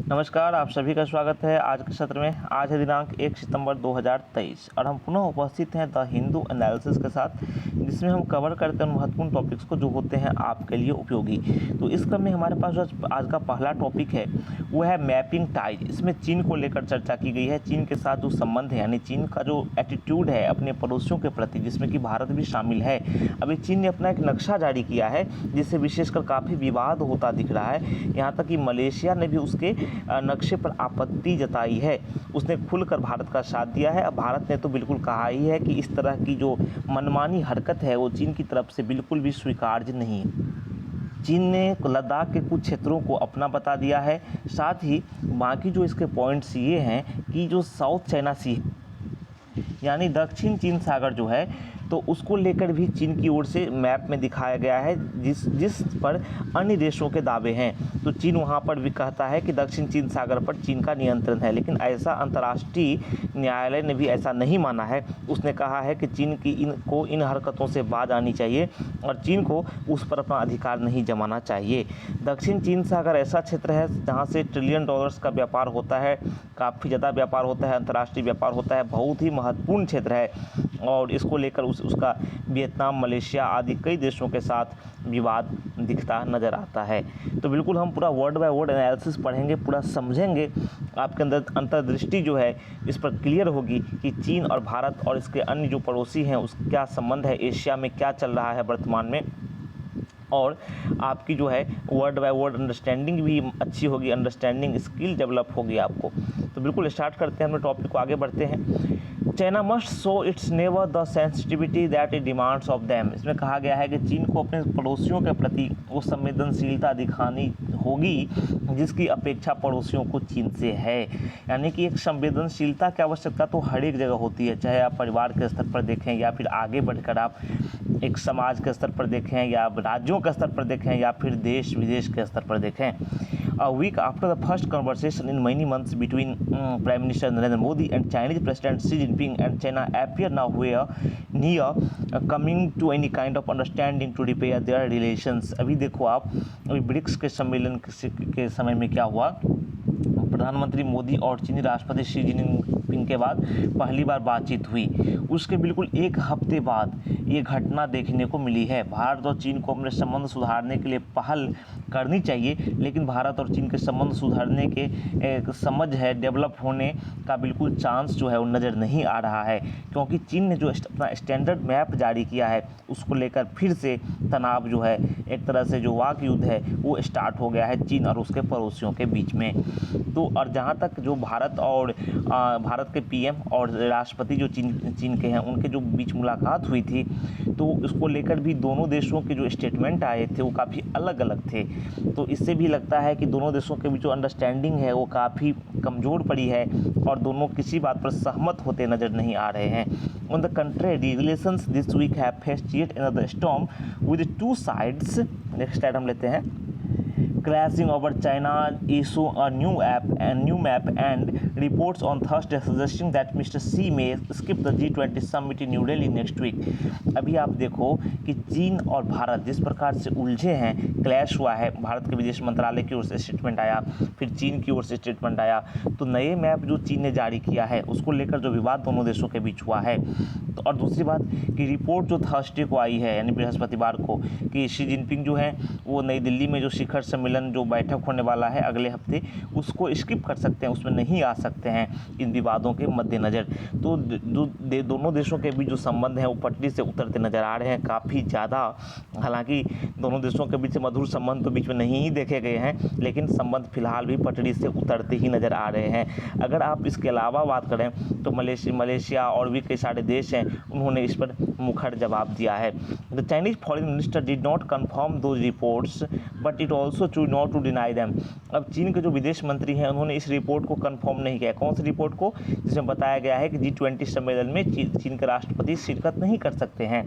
नमस्कार, आप सभी का स्वागत है आज के सत्र में। आज है दिनांक 1 सितंबर 2023 और हम पुनः उपस्थित हैं द हिंदू एनालिसिस के साथ, जिसमें हम कवर करते हैं महत्वपूर्ण टॉपिक्स को जो होते हैं आपके लिए उपयोगी। तो इस क्रम में हमारे पास जो आज का पहला टॉपिक है वो है मैपिंग टाइज। इसमें चीन को लेकर चर्चा की गई है। चीन के साथ जो संबंध है, यानी चीन का जो एटीट्यूड है अपने पड़ोसियों के प्रति, जिसमें कि भारत भी शामिल है। अभी चीन ने अपना एक नक्शा जारी किया है जिससे विशेषकर काफ़ी विवाद होता दिख रहा है। यहाँ तक कि मलेशिया ने भी उसके नक्शे पर आपत्ति जताई है। उसने खुलकर भारत का साथ दिया है। अब भारत ने तो बिल्कुल कहा ही है कि इस तरह की जो मनमानी हरकत है वो चीन की तरफ से बिल्कुल भी स्वीकार्य नहीं है। चीन ने लद्दाख के कुछ क्षेत्रों को अपना बता दिया है। साथ ही बाकी जो इसके पॉइंट्स ये हैं कि जो साउथ चाइना सी यानी दक्षिण चीन सागर जो है, तो उसको लेकर भी चीन की ओर से मैप में दिखाया गया है, जिस पर अन्य देशों के दावे हैं। तो चीन वहाँ पर भी कहता है कि दक्षिण चीन सागर पर चीन का नियंत्रण है, लेकिन ऐसा अंतर्राष्ट्रीय न्यायालय ने भी ऐसा नहीं माना है। उसने कहा है कि चीन की इन हरकतों से बाज आनी चाहिए और चीन को उस पर अपना अधिकार नहीं जमाना चाहिए। दक्षिण चीन सागर ऐसा क्षेत्र है जहाँ से ट्रिलियन डॉलर्स का व्यापार होता है, काफ़ी ज़्यादा व्यापार होता है, अंतर्राष्ट्रीय व्यापार होता है, बहुत ही महत्वपूर्ण क्षेत्र है और इसको लेकर उसका वियतनाम, मलेशिया आदि कई देशों के साथ विवाद दिखता नज़र आता है। तो बिल्कुल हम पूरा वर्ड बाय वर्ड एनालिसिस पढ़ेंगे, पूरा समझेंगे। आपके अंदर अंतर्दृष्टि जो है इस पर क्लियर होगी कि चीन और भारत और इसके अन्य जो पड़ोसी हैं उसका क्या संबंध है, एशिया में क्या चल रहा है वर्तमान में, और आपकी जो है वर्ड बाय वर्ड अंडरस्टैंडिंग भी अच्छी होगी, अंडरस्टैंडिंग स्किल डेवलप होगी आपको। तो बिल्कुल स्टार्ट करते हैं, हम टॉपिक को आगे बढ़ते हैं। China must show it's never the sensitivity that it demands of them. इसमें कहा गया है कि चीन को अपने पड़ोसियों के प्रति वो संवेदनशीलता दिखानी होगी जिसकी अपेक्षा पड़ोसियों को चीन से है। यानी कि एक संवेदनशीलता की आवश्यकता तो हर एक जगह होती है, चाहे आप परिवार के स्तर पर देखें या फिर आगे बढ़कर आप एक समाज के स्तर पर देखें या राज्यों के स्तर पर देखें या फिर देश विदेश के स्तर पर देखें। A week after the first conversation in many months between Prime Minister Narendra Modi and Chinese President Xi Jinping, and China appear now near coming to any kind of understanding to repair their relations। अभी देखो आप, अभी BRICS के सम्मेलन के समय में क्या हुआ, प्रधानमंत्री मोदी और चीनी राष्ट्रपति शी जिनपिंग के बाद पहली बार बातचीत हुई। उसके बिल्कुल एक हफ्ते बाद ये घटना देखने को मिली है। भारत और चीन को अपने संबंध सुधारने के लिए पहल करनी चाहिए, लेकिन भारत और चीन के संबंध सुधारने के एक समझ है, डेवलप होने का बिल्कुल चांस जो है वो नज़र नहीं आ रहा है, क्योंकि चीन ने जो अपना स्टैंडर्ड मैप जारी किया है उसको लेकर फिर से तनाव जो है, एक तरह से जो वाक युद्ध है वो स्टार्ट हो गया है चीन और उसके पड़ोसियों के बीच में। तो और जहाँ तक जो भारत और भारत के पीएम और राष्ट्रपति जो चीन के हैं उनके जो बीच मुलाकात हुई थी, तो उसको लेकर भी दोनों देशों के जो स्टेटमेंट आए थे वो काफ़ी अलग अलग थे। तो इससे भी लगता है कि दोनों देशों के बीच जो अंडरस्टैंडिंग है वो काफ़ी कमज़ोर पड़ी है और दोनों किसी बात पर सहमत होते नज़र नहीं आ रहे हैं। On the contrary, relations this week have faced yet another storm with two sides. Next item लेते हैं। Crashing over China issue a new map and reports on Thursday suggesting that Mr. Xi may skip the G20 summit in New Delhi next week। अभी आप देखो कि चीन और भारत जिस प्रकार से उलझे हैं, क्लैश हुआ है, भारत के विदेश मंत्रालय की ओर से स्टेटमेंट आया, फिर चीन की ओर से स्टेटमेंट आया, तो नए मैप जो चीन ने जारी किया है उसको लेकर जो विवाद दोनों देशों के बीच हुआ है। तो और दूसरी बात कि रिपोर्ट जो थर्सडे को आई है, यानी बृहस्पतिवार को, कि शी जिनपिंग जो है वो नई दिल्ली में जो शिखर सम्मेलन जो बैठक होने वाला है अगले हफ्ते, उसको स्किप कर सकते हैं, उसमें नहीं आ सकते हैं इन विवादों के मद्देनज़र। तो दोनों देशों के बीच जो संबंध हैं वो पटरी से उतरते नज़र आ रहे हैं काफ़ी ज़्यादा। हालांकि दोनों देशों के बीच मधुर संबंध तो बीच में नहीं ही देखे गए हैं, लेकिन संबंध फिलहाल भी पटरी से उतरते ही नज़र आ रहे हैं। अगर आप इसके अलावा बात करें तो मलेशिया और भी कई सारे देश हैं, उन्होंने इस पर मुखर जवाब दिया है। The Chinese foreign minister did not confirm those reports but it also choose not to deny them. अब चीन के जो विदेश मंत्री हैं उन्होंने इस रिपोर्ट को कंफर्म नहीं किया। कौन सी रिपोर्ट को? जिसमें बताया गया है कि G20 सम्मेलन में चीन के राष्ट्रपति शिरकत नहीं कर सकते हैं।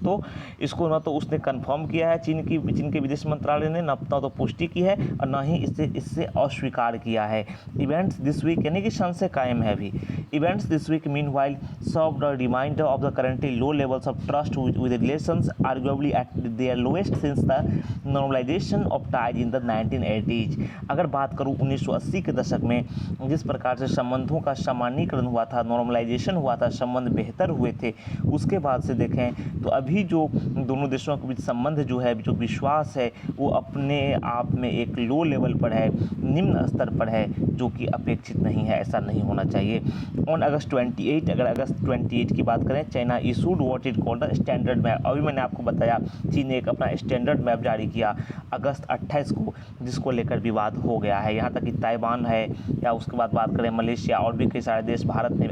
तो इसको ना तो उसने कंफर्म किया है चीन के विदेश मंत्रालय ने, ना तो पुष्टि की है और ना ही इससे अस्वीकार किया है। इवेंट्स दिस वीक यानी कि संशय कायम है अभी। Events this week meanwhile served a reminder of the currently low levels of trust with relations arguably at their lowest since the normalisation of ties in the 1980s। अगर बात करूँ 1980 के दशक में जिस प्रकार से संबंधों का सामान्यीकरण हुआ था, नॉर्मलाइजेशन हुआ था, संबंध बेहतर हुए थे, उसके बाद से देखें तो अभी जो दोनों देशों के बीच संबंध जो है, जो विश्वास है, वो अपने आप में एक लो लेवल पर है, निम्न स्तर पर है, जो कि अपेक्षित नहीं है, ऐसा नहीं होना चाहिए। ऑन अगस्त 28, अगर अगस्त 28 की बात करें, China issued what it called the standard map. अभी मैंने आपको बताया चीन ने एक अपना स्टैंडर्ड मैप जारी किया अगस्त 28 को, जिसको लेकर विवाद हो गया है। यहाँ तक कि ताइवान है, या उसके बाद बात करें मलेशिया और भी कई सारे देश, भारत ने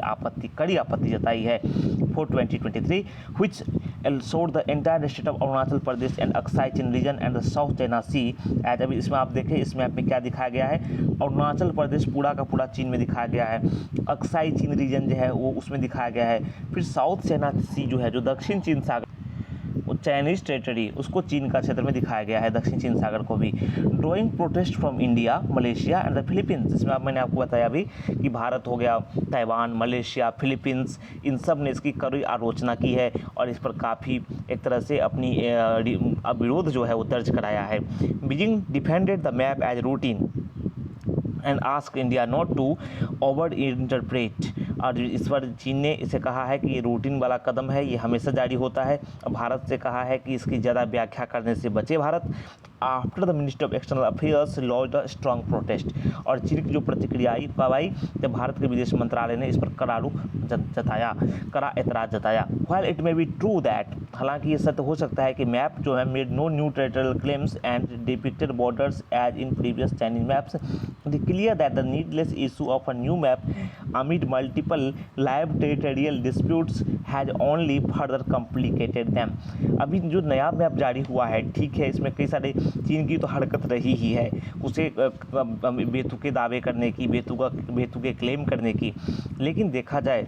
कड़ी आपत्ति जताई है for 2023 which showed the entire state of Arunachal Pradesh and Aksai Chin region and the South China Sea as. अभी इसमें आप देखें इस मैप में क्या दिखाया गया है, अरुणाचल प्रदेश पूरा का पूरा चीन में दिखाया गया है, अक्साई चीन रीजन जो है वो उसमें दिखाया गया है, फिर साउथ चाइना सी जो है, जो दक्षिण चीन सागर, वो चाइनीज टेरिटरी, उसको चीन का क्षेत्र में दिखाया गया है, दक्षिण चीन सागर को भी। Drawing protest from India, Malaysia and the Philippines. इसमें मैंने आपको बताया अभी कि भारत हो गया, ताइवान, मलेशिया, फिलीपींस, इन सब ने इसकी कड़ी आलोचना की है और इस पर काफ़ी एक तरह से अपनी विरोध जो है वो दर्ज कराया है। Beijing defended the map as routine and ask India not to over interpret. और इस पर चीन ने इसे कहा है कि ये रूटीन वाला कदम है, ये हमेशा जारी होता है। भारत से कहा है कि इसकी ज़्यादा व्याख्या करने से बचे Bharat. After the ministry of external affairs launched a strong protest. और चीन की जो प्रतिक्रिया आई जब भारत के विदेश मंत्रालय ने इस पर कड़ा एतराज़ जताया। While it may be true that, हालांकि ये सत्य हो सकता है कि मैप जो है made no new territorial claims and depicted borders as in previous Chinese maps, clear that the needless issue of a new map amid multiple live territorial disputes has only further complicated them। अभी जो नया map जारी हुआ है, ठीक है, इसमें कई सारे चीन की तो हरकत रही ही है, उसे बेतुके दावे करने की, बेतुके क्लेम करने की, लेकिन देखा जाए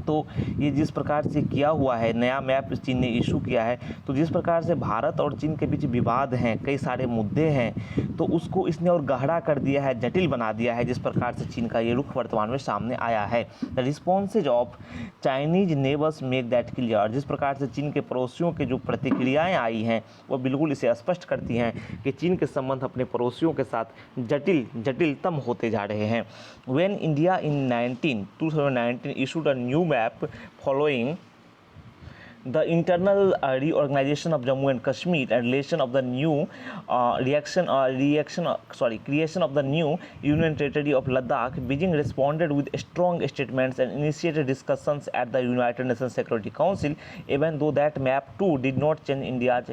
तो ये जिस प्रकार से किया हुआ है, नया मैप चीन ने इशू किया है, तो जिस प्रकार से भारत और चीन के बीच विवाद हैं, कई सारे मुद्दे हैं, तो उसको इसने और गहरा कर दिया है, जटिल बना दिया है, जिस प्रकार से चीन का ये रुख वर्तमान में सामने आया है। The responses of Chinese neighbours make that clear. जिस प्रकार से चीन के पड़ोसियों के जो प्रतिक्रियाएँ आई हैं वो बिल्कुल इसे स्पष्ट करती हैं कि चीन के संबंध अपने पड़ोसियों के साथ जटिलतम होते जा रहे हैं। When India in 2019 issued a new map following the internal reorganization of Jammu and Kashmir and creation of the new Union Territory of Ladakh, Beijing responded with strong statements and initiated discussions at the United Nations Security Council, even though that map too did not change India's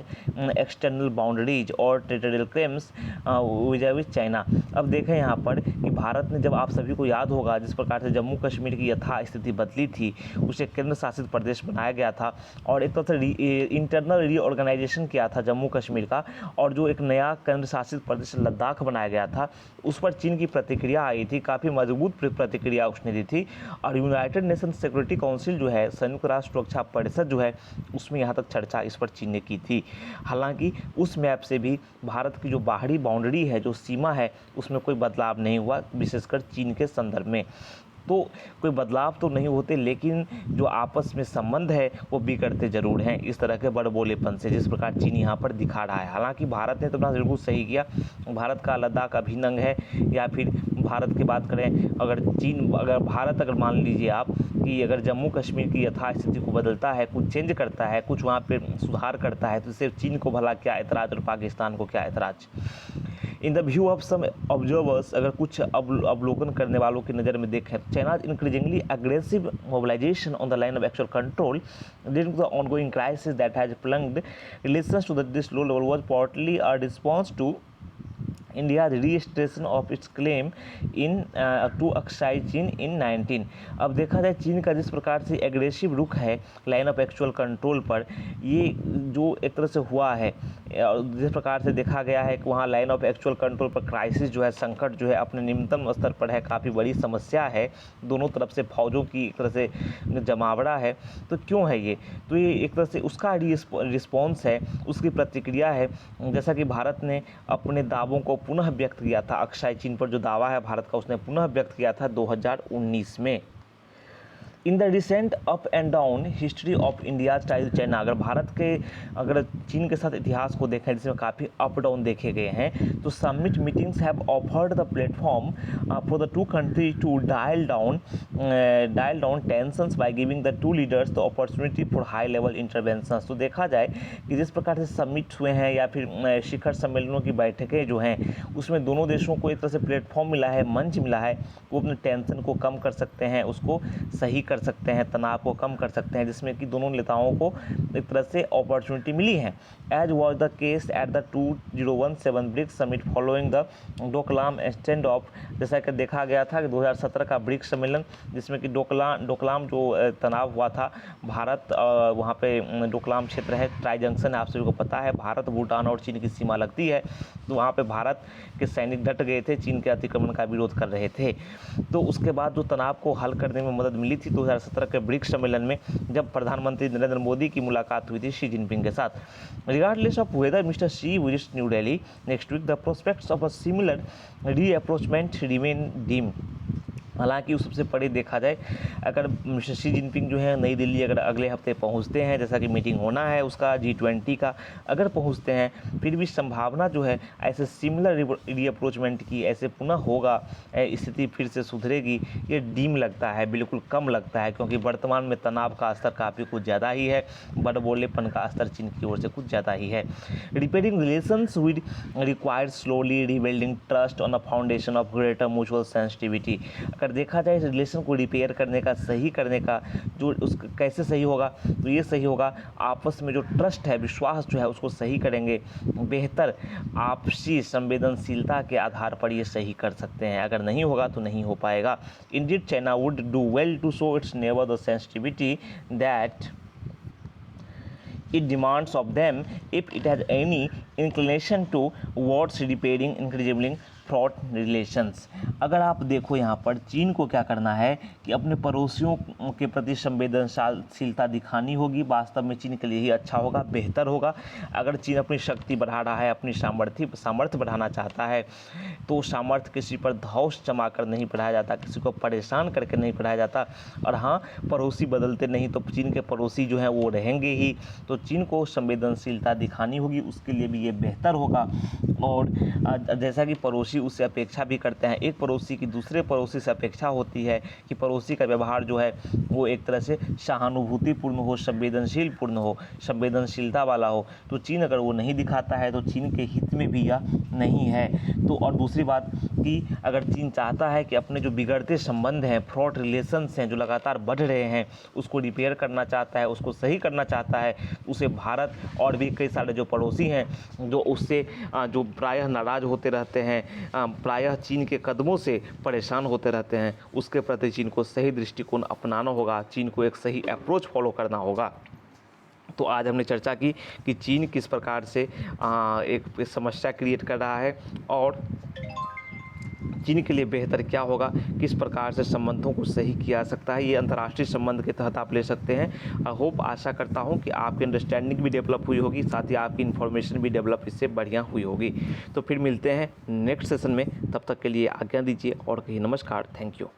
external boundaries or territorial claims vis-à-vis China। अब देखें यहाँ पर कि भारत ने, जब आप सभी को याद होगा, जिस प्रकार से जम्मू कश्मीर की यथा स्थिति बदली थी, उसे केंद्र शासित प्रदेश बनाया गया था और एक तरह से इंटरनल रीऑर्गेनाइजेशन किया था जम्मू कश्मीर का, और जो एक नया केंद्र शासित प्रदेश लद्दाख बनाया गया था, उस पर चीन की प्रतिक्रिया आई थी, काफ़ी मजबूत प्रतिक्रिया उसने दी थी। और यूनाइटेड नेशन सिक्योरिटी काउंसिल जो है, संयुक्त राष्ट्र सुरक्षा परिषद जो है, उसमें यहाँ तक चर्चा इस पर चीन ने की थी। हालांकि उस मैप से भी भारत की जो बाहरी बाउंड्री है, जो सीमा है, उसमें कोई बदलाव नहीं हुआ, विशेषकर चीन के संदर्भ में। तो कोई बदलाव तो नहीं होते, लेकिन जो आपस में संबंध है वो बिगड़ते जरूर हैं इस तरह के बड़बोलेपन से, जिस प्रकार चीन यहाँ पर दिखा रहा है। हालांकि भारत ने तो अपना बिल्कुल सही किया, भारत का लद्दाख अभिन्न अंग है, या फिर भारत की बात करें, अगर भारत मान लीजिए आप कि अगर जम्मू कश्मीर की यथास्थिति को बदलता है, कुछ चेंज करता है, कुछ वहाँ पे सुधार करता है, तो सिर्फ चीन को भला क्या एतराज़ और पाकिस्तान को क्या एतराज़। In the view of some observers, अगर कुछ अवलोकन करने वालों की नज़र में देखें, China's increasingly aggressive mobilization on the line of actual control leading to the ongoing crisis that has plunged relations to this low level was partly a response to India's reiteration of its claim to Aksai Chin in 19। अब देखा जाए चीन का जिस प्रकार से aggressive रुख है लाइन ऑफ एक्चुअल कंट्रोल पर, ये जो एक तरह से हुआ है, जिस प्रकार से देखा गया है कि वहाँ लाइन ऑफ एक्चुअल कंट्रोल पर क्राइसिस जो है, संकट जो है अपने निम्नतम स्तर पर है, काफ़ी बड़ी समस्या है, दोनों तरफ से फौजों की एक तरह से जमावड़ा है। तो क्यों है ये? तो ये एक तरह से उसका रिस्पॉन्स है, उसकी प्रतिक्रिया है। जैसा कि भारत ने अपने दावों को पुनः व्यक्त किया था, अक्साई चीन पर जो दावा है भारत का, उसने पुनः व्यक्त किया था 2019 में। In the recent up and down history of India style China, अगर चीन के साथ इतिहास को देखें जिसमें काफ़ी अप डाउन देखे गए हैं, तो summit meetings have offered the platform for the two country to dial down tensions by giving the two leaders the opportunity for high level interventions. तो देखा जाए कि जिस प्रकार से समिट हुए हैं या फिर शिखर सम्मेलनों की बैठकें जो हैं, उसमें दोनों देशों को एक तरह से प्लेटफॉर्म मिला है, मंच मिला है, वो अपने टेंशन को कम कर सकते हैं, उसको सही कर सकते हैं, तनाव को कम कर सकते हैं, जिसमें कि दोनों नेताओं को एक तरह से अपॉर्चुनिटी मिली है। As was the case at the 2017 BRICS summit following the Doklam stand off. जैसा कि देखा गया था कि 2017 का ब्रिक्स सम्मेलन, जिसमें कि डोकलाम जो तनाव हुआ था, भारत वहाँ पे डोकलाम क्षेत्र है, ट्राई जंक्शन है, आप सभी को पता है, भारत, भूटान और चीन की सीमा लगती है। तो वहाँ पे भारत के सैनिक डट गए थे, चीन के अतिक्रमण का विरोध कर रहे थे। तो उसके बाद जो तनाव को हल करने में मदद मिली थी 2017 के ब्रिक्स सम्मेलन में, जब प्रधानमंत्री नरेंद्र मोदी की मुलाकात हुई थी शी जिनपिंग के साथ। Regardless of whether Mr Xi visits New Delhi next week, the prospects of a similar rapprochement remain dim. हालांकि उस सबसे परे देखा जाए, अगर मिस्टर शी जिनपिंग जो है नई दिल्ली अगर अगले हफ्ते पहुंचते हैं, जैसा कि मीटिंग होना है उसका G20 का, अगर पहुंचते हैं, फिर भी संभावना जो है ऐसे सिमिलर रीअप्रोचमेंट की, ऐसे पुनः होगा, स्थिति फिर से सुधरेगी, ये डीम लगता है, बिल्कुल कम लगता है, क्योंकि वर्तमान में तनाव का स्तर काफ़ी कुछ ज़्यादा ही है, बड़बोलेपन का स्तर चीन की ओर से कुछ ज़्यादा ही है। Repairing relations with required slowly rebuilding trust on a foundation of greater mutual sensitivity. अगर देखा जाए इस रिलेशन को रिपेयर करने का, सही करने का, जो उसका कैसे सही होगा, तो ये सही होगा आपस में जो ट्रस्ट है, विश्वास जो है, उसको सही करेंगे, बेहतर आपसी संवेदनशीलता के आधार पर ये सही कर सकते हैं। अगर नहीं होगा तो नहीं हो पाएगा। Indeed China would do well to show its neighbour the sensitivity that it demands of them if it has any inclination towards repairing increasingly fraud relations. अगर आप देखो यहाँ पर चीन को क्या करना है कि अपने पड़ोसियों के प्रति संवेदनशीलता दिखानी होगी। वास्तव में चीन के लिए ही अच्छा होगा, बेहतर होगा। अगर चीन अपनी शक्ति बढ़ा रहा है, अपनी सामर्थ्य बढ़ाना चाहता है, तो सामर्थ्य किसी पर धौंस जमा कर नहीं बढ़ाया जाता, किसी को परेशान करके नहीं बढ़ाया जाता। और हाँ, पड़ोसी बदलते नहीं तो चीन के पड़ोसी जो हैं वो रहेंगे ही। तो चीन को संवेदनशीलता दिखानी होगी, उसके लिए भी ये बेहतर होगा। और जैसा कि पड़ोसी उससे अपेक्षा भी करते हैं, एक पड़ोसी की दूसरे पड़ोसी से अपेक्षा होती है कि पड़ोसी का व्यवहार जो है वो एक तरह से सहानुभूतिपूर्ण हो, संवेदनशीलता वाला हो। तो चीन अगर वो नहीं दिखाता है तो चीन के हित में भी यह नहीं है। तो और दूसरी बात कि अगर चीन चाहता है कि अपने जो बिगड़ते संबंध हैं, फ्रॉड रिलेशंस हैं जो लगातार बढ़ रहे हैं, उसको रिपेयर करना चाहता है, उसको सही करना चाहता है, उसे भारत और भी कई सारे जो पड़ोसी हैं जो उससे जो प्रायः नाराज़ होते रहते हैं, प्रायः चीन के कदमों से परेशान होते रहते हैं, उसके प्रति चीन को सही दृष्टिकोण अपनाना होगा, चीन को एक सही अप्रोच फॉलो करना होगा। तो आज हमने चर्चा की कि चीन किस प्रकार से एक समस्या क्रिएट कर रहा है और चीन के लिए बेहतर क्या होगा, किस प्रकार से संबंधों को सही किया जा सकता है। ये अंतर्राष्ट्रीय संबंध के तहत आप ले सकते हैं। आई होप, आशा करता हूँ कि आपकी अंडरस्टैंडिंग भी डेवलप हुई होगी, साथ ही आपकी इन्फॉर्मेशन भी डेवलप इससे बढ़िया हुई होगी। तो फिर मिलते हैं नेक्स्ट सेशन में, तब तक के लिए आज्ञा दीजिए और कहिए नमस्कार। Thank you.